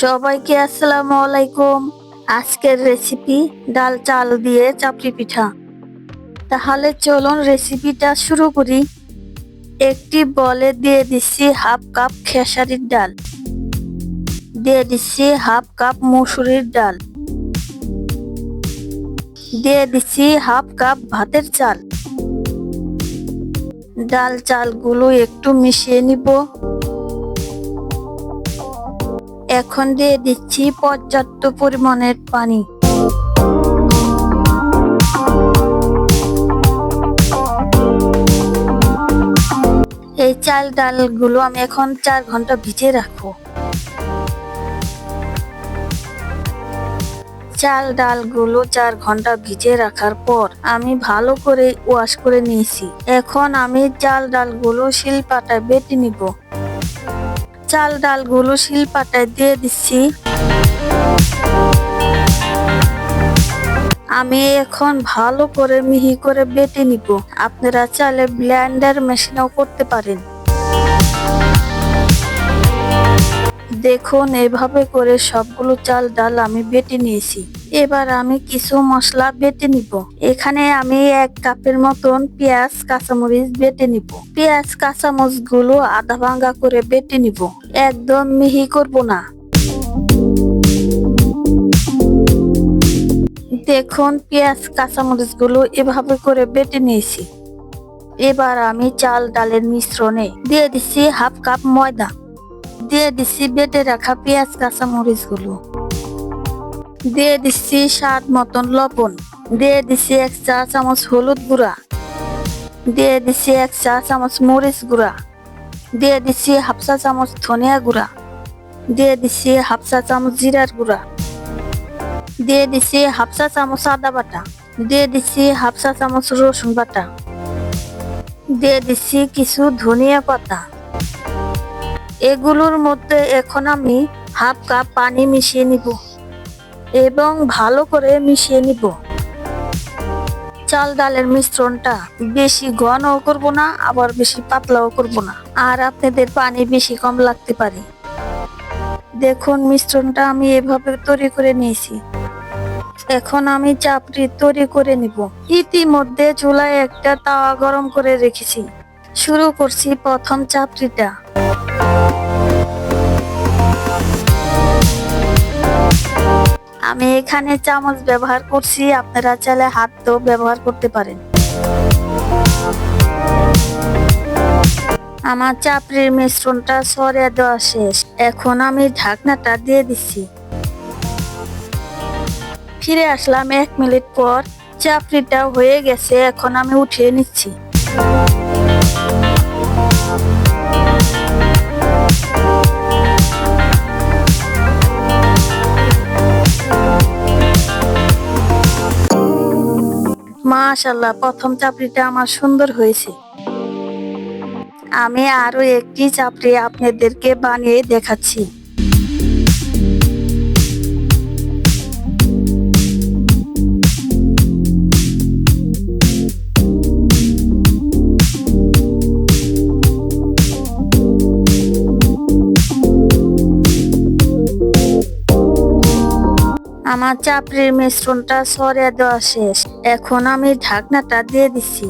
সবাইকে আসসালামু আলাইকুম। আজকের রেসিপি ডাল চাল দিয়ে চাপড়ি পিঠা। তাহলে চলুন রেসিপিটা শুরু করি। একটি বলে দিয়ে দিচ্ছি হাফ কাপ খেসারির ডাল, দিয়ে দিচ্ছি হাফ কাপ মসুরির ডাল, দিয়ে দিচ্ছি হাফ কাপ ভাতের চাল। ডাল চালগুলো একটু মিশিয়ে নিব। এখন দিয়ে দিচ্ছি পর্যাপ্ত পরিমাণের পানি। এই চাল ডালগুলো আমি এখন 4 ঘন্টা ভিজিয়ে রাখবো। চাল ডালগুলো 4 ঘন্টা ভিজিয়ে রাখার পর আমি ভালো করে ওয়াশ করে নিয়েছি। এখন আমি চাল ডালগুলো শিলপাটায় বেটে নিব। চাল ডালগুলো শিলপাটায় দিয়ে দিচ্ছি। আমি এখন ভালো করে মিহি করে বেটে নিব। আপনারা চাইলে ব্লেন্ডার মেশিনেও করতে পারেন। দেখুন এভাবে করে সবগুলো চাল ডাল আমি বেটে নিয়েছি। এবার আমি কিছু মশলা বেটে নিব। এখানে আমি 1 কাপের মতন পেঁয়াজ কাঁচামরিচ বেটে নিব। পেঁয়াজ কাঁচামরিচ গুলো আধা ভাঙ্গা করে বেটে নিব, একদম মিহি করব না। দেখুন পেঁয়াজ কাঁচামরিচ গুলো এভাবে করে বেটে নিয়েছি। এবার আমি চাল ডালের মিশ্রণে দিয়ে দিচ্ছি হাফ কাপ ময়দা, দিয়ে দিচ্ছি বেটে রাখা পেঁয়াজ কাঁচামরিচ গুলো, দিয়ে দিচ্ছি স্বাদ মতন লবণ, দিয়ে দিচ্ছি 1 চা চামচ হলুদ গুঁড়া, দিয়ে দিচ্ছি 1 চা চামচ মরিচ গুঁড়া, দিয়ে দিচ্ছি হাফ চা চামচ ধনিয়া গুঁড়া, দিয়ে দিচ্ছি হাফ চা চামচ জিরার গুঁড়া, দিয়ে দিচ্ছি হাফ চা চামচ আদা বাটা, দিয়ে দিচ্ছি হাফ চা চামচ রসুন বাটা, দিয়ে দিচ্ছি কিছু ধনিয়া পাতা। এগুলোর মধ্যে এখন আমি হাফ কাপ পানি মিশিয়ে নিব এবং ভালো করে মিশিয়ে নিব। চাল ডালের মিশ্রণটা বেশি ঘনও করব না, আবার বেশি পাতলাও করব না, আর আপনাদের পানি বেশি কম লাগতে পারে। দেখুন মিশ্রণটা আমি এভাবে তৈরি করে নিয়েছি। এখন আমি চাপড়ি তৈরি করে নিব। ইতিমধ্যে চুলায় একটা তাওয়া গরম করে রেখেছি। শুরু করছি প্রথম চাপড়িটা। আমি এখানে চামচ ব্যবহার করছি, আপনারা চাইলে হাতও ব্যবহার করতে পারেন। আমার চাপড়ির মিশ্রণটা ছড়িয়ে দেওয়া শেষ। এখন আমি ঢাকনাটা দিয়ে দিচ্ছি। ফিরে আসলাম 1 মিনিট পর। চাপড়িটা হয়ে গেছে, এখন আমি উঠিয়ে নিচ্ছি। মাশাআল্লাহ, প্রথম চাপড়িটা আমার সুন্দর হয়েছে। আমি আরো একটি চাপড়ি আপনাদেরকে বানিয়ে দেখাচ্ছি। আমার চাপড়ির মিশ্রণটা ছড়িয়ে দেওয়া শেষ। এখন আমি ঢাকনাটা দিয়ে দিচ্ছি।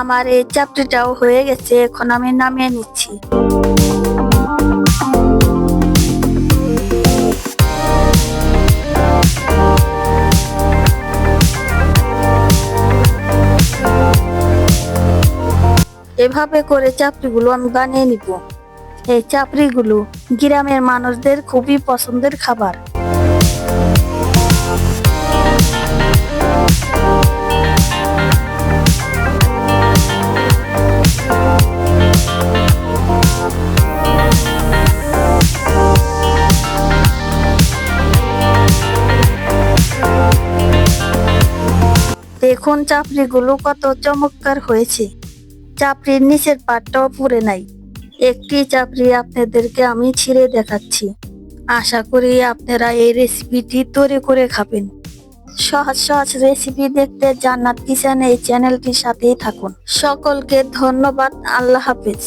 আমার এই চাপড়িটাও হয়ে গেছে, এখন আমি নামিয়ে নিচ্ছি। এভাবে করে চাপড়িগুলো আমি বানিয়ে নিব। এই চাপড়িগুলো গ্রামের মানুষদের খুবই পছন্দের খাবার। দেখুন চাপড়িগুলো কত চমৎকার হয়েছে। চাপড়ির নিচের পাটটাও পুড়ে নাই। একটি চাপড়ি আপনাদেরকে আমি ছিঁড়ে দেখাচ্ছি। আশা করি আপনারা এই রেসিপিটি তৈরি করে খাবেন। সহজ সহজ রেসিপি দেখতে জান্নাত কিচেন এই চ্যানেলটির সাথেই থাকুন। সকলকে ধন্যবাদ। আল্লাহ হাফেজ।